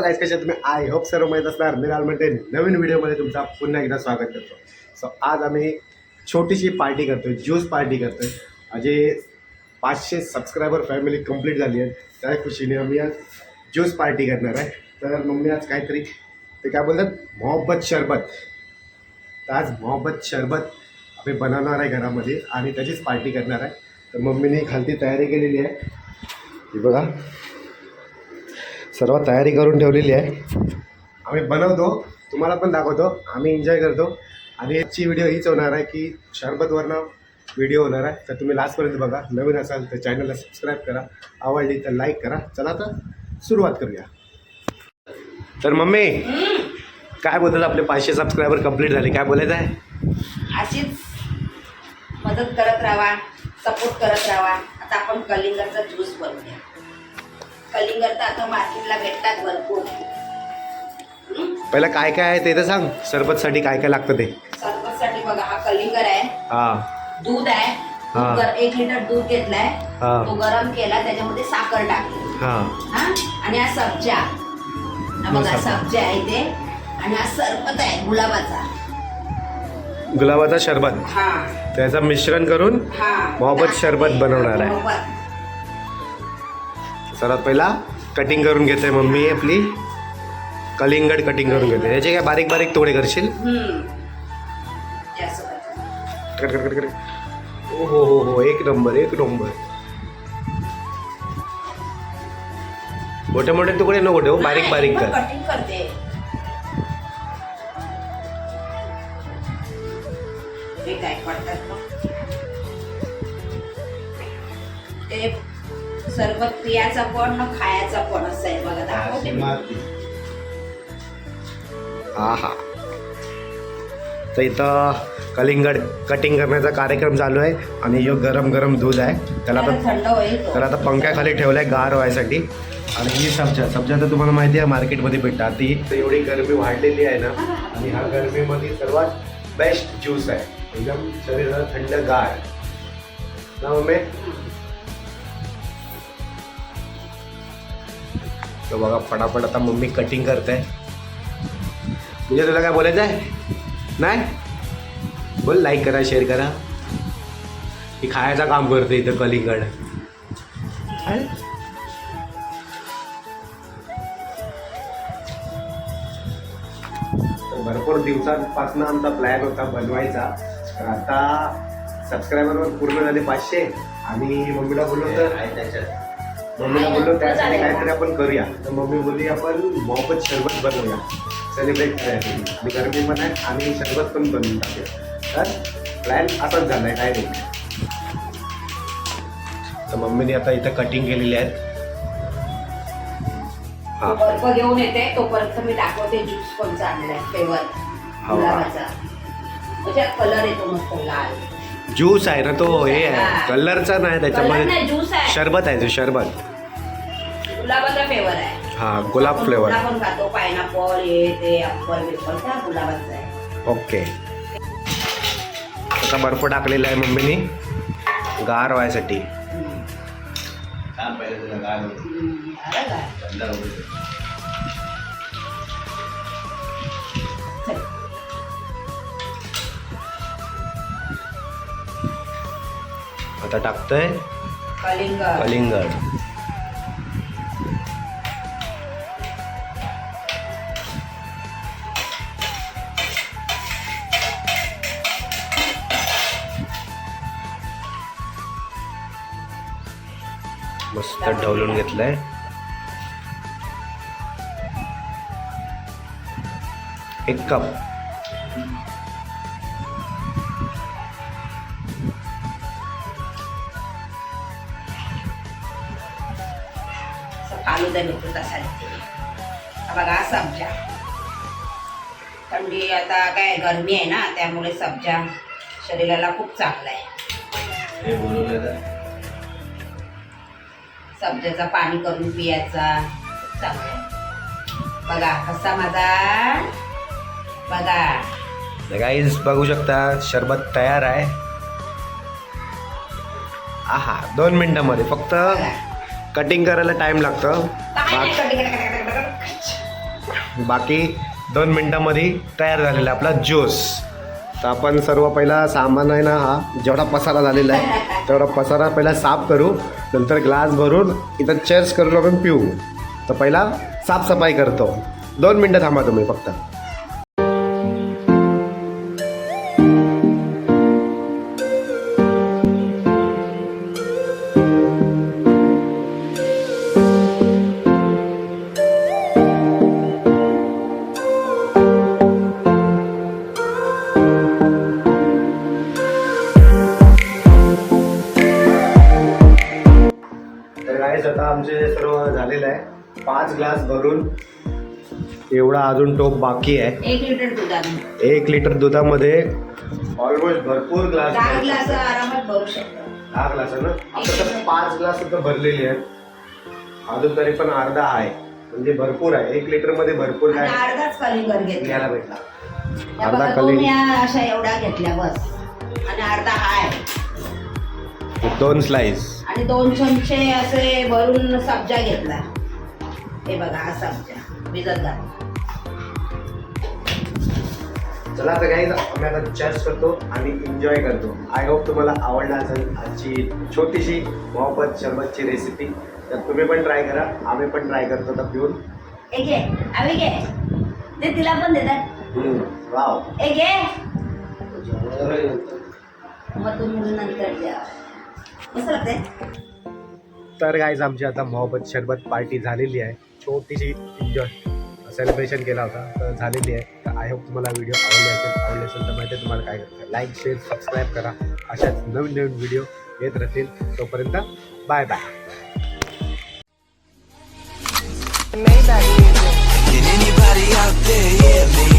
Guys, कशा तुम्ही? I hope सर्व माहीत असणार. मी म्हणते नवीन व्हिडिओमध्ये तुमचा पुन्हा एकदा स्वागत करतो. सो आज आम्ही छोटीशी पार्टी करतोय, ज्यूस पार्टी करतोय. जे 500 सबस्क्रायबर फॅमिली कंप्लीट झाली आहे त्या खुशीने आम्ही आज ज्यूस पार्टी करणार आहे. तर मम्मी आज काहीतरी ते काय बोलतात मोहब्बत शरबत. तर आज मोहब्बत शरबत आम्ही बनवणार आहे घरामध्ये आणि त्याचीच पार्टी करणार आहे. तर मम्मीने खालती तयारी केलेली आहे. ही बघा, सर्व तयारी करून ठेवलेली आहे. आम्ही बनवतो, तुम्हाला पण दाखवतो, आम्ही एन्जॉय करतो. आणि याची व्हिडिओ हीच होणार आहे की शरबतवरनं व्हिडिओ होणार आहे. तर तुम्ही लास्टपर्यंत बघा. नवीन असाल तर चॅनलला सबस्क्राईब करा, आवडली तर लाईक करा. चला तर सुरुवात करूया. तर मम्मी काय बोलतात, आपले 500 सबस्क्रायबर कंप्लीट झाले, काय बोलायचं आहे? अशीच मदत करत राहा, सपोर्ट करत राहा. आता आपण कलिंगडचा ज्यूस बनवूया. कलिंगड तर आता मार्केटला भेटतात भरपूर. पहिलं काय काय आहे ते तर सांग. सरबतसाठी काय काय लागतं ते? सरबतसाठी बघा, हा कलिंगड आहे, हां दूध आहे. हा. 1 लिटर दूध घेतलाय, हा. तो गरम केला, त्याच्यामध्ये साखर टाकली. हां हा, आणि हा सब्जा, हा बघा सब्जा आहे ते. आणि हा सरबत आहे गुलाबाचा, गुलाबाचा शरबत. हा त्याचं मिश्रण करून हा मोहब्बत शरबत बनवणार आहे. मोहब्बत. सर्वात पहिला कटिंग करून घेते मम्मी आपली. कलिंगड कटिंग करून घेते. याचे काय बारीक बारीक तुकडे करशील? जास्त करायचं. Cut cut cut cut. ओ हो हो हो, एक नंबर एक नंबर. मोठे मोठे तुकडे नको ठेवू, बारीक बारीक कर. कटिंग करते. हे काय करतात मग? ते सरबत पियाचा पण न खायचा पण असं आहे बघा, दाखवते मी. हा हा. तर इथं कलिंगड कटिंग करण्याचा कार्यक्रम चालू आहे. आणि यो गरम गरम दूध आहे, त्याला त्याला आता थंड होईल तो. पंख्याखाली ठेवलं आहे गार व्हायसाठी. आणि ही सब्जा तर तुम्हाला माहिती आहे मार्केटमध्ये भेटतात. ती तर एवढी गरमी वाढलेली आहे ना, आणि ह्या गरमीमध्ये सर्वात बेस्ट ज्यूस आहे. एकदम शरीराला थंड गार ना मम्मी. तर बघा फटाफट आता मम्मी कटिंग करते. म्हणजे तुला काय बोलायचं आहे? नाही बोल. लाईक करा, शेअर करा. ही खायचं काम करते इथं कलिंगड. भरपूर दिवसांपासून आमचा प्लॅन होता बनवायचा. तर आता सबस्क्रायबर पूर्ण झाले 500. आणि मम्मीला बोललो त्यासाठी काहीतरी आपण करूया. तर मम्मी बोलली आपण मोहब्बत शरबत बनवूया, सेलिब्रेट करायसाठी. आणि गरमी पण आहे आणि शरबत पण बनवून टाकूया. तर प्लॅन असाच झाला आहे, काय नाही. तर मम्मीने आता इथं कटिंग केलेली आहेत. तो बर्फ घेऊन येते, तोपर्यंत मी दाखवते ज्यूस कोणचा आणलाय. फ्लेवर गुलाबाचा, म्हणजे कलर येतो मस्त लाल. ज्यूस आहे ना तो, हे आहे कलरचा नाही, त्याच्यामध्ये ज्यूस आहे, शरबत आहे. तो शरबत गुलाबाचा फ्लेवर आहे. हा, गुलाब फ्लेवर. आपण खातो पायनॅपल, हे ते ऍपल बिपल, त्या गुलाबाचा आहे. ओके. आता बर्फ टाकलेला आहे मम्मीने गार व्हायसाठी. आता टाकतोय कलिंगड. मस्त ढवलून घेतलंय. एक कप. फालुदा भेटतो तसा. बघा सब्जा, थंडी आता काय गरमी आहे ना, त्यामुळे सब्जा शरीराला खूप चांगला आहे. सब्जाचं पाणी करून पियाचा, चांगलं आहे. बघा कसा माझा, बघा गाईज बघू शकता शरबत तयार आहे. आहा 2 मिनिटांमध्ये. फक्त कटिंग करायला टाइम लागतं. बाकी 2 मिनटामध्ये तयार झालेला आपला ज्यूस. तर आपण सर्व पहिला सामान आहे ना, हा जेवढा पसारा झालेला आहे तेवढा पसारा पहिला साफ करू, नंतर ग्लास भरून इथं चेअर्स करून आपण पिऊ. तर पहिला साफसफाई करतो. 2 मिनटं थांबा तुम्ही फक्त. तर गाईस आता आमचे सर्व झालेलं आहे. 5 ग्लास भरून एवढा अजून टोप बाकी आहे. 1 लिटर दुधात 1 लिटर दुधामध्ये ऑलमोस्ट भरपूर ग्लास 10 ग्लास आरामात भरू शकतो. 10 ग्लास आहे ना. आता तर 5 ग्लास सुद्धा भरलेली आहेत. अजून तरी पण अर्धा आहे, म्हणजे भरपूर आहे. 1 लिटर मध्ये भरपूर आणि आहे अर्धाच कलिंगर घेतला. घ्यायला भेटला. त्या अर्धा बघा, कलिंग. 2 या अशा एवढ्या घेतल्या बस, आणि अर्धा हाय, 2 स्लाइस. आणि 2 चमचे असे भरून सब्जा घेतला. हे बघा, हा सब्जा भिजत घाल. चला तर काही आम्ही आता चर्च करतो आणि एन्जॉय करतो. आय होप तुम्हाला आवडला असेल आजची छोटीशी मोहब्बत शरबतची रेसिपी. तर तुम्ही पण ट्राय करा, आम्ही पण ट्राय करतो तर पिऊन. एक घे, आम्ही घे, ते तिला पण देतात. वाव. एक घे, मग तुम्ही नंतर द्या. मस्त लागते. तर गाईज आमची आता मोहब्बत शरबत पार्टी झालेली आहे. छोटीशी एन्जॉय सेलिब्रेशन केला होता, तर झालेली आहे. तर आय होप तुम्हाला व्हिडिओ आवडले असेल तर माहिती आहे तुम्हाला काय करायचं. लाईक, शेअर, सबस्क्राईब करा. अशाच नवीन नवीन व्हिडिओ येत राहतील. तोपर्यंत bye bye. Can anybody out there hear me?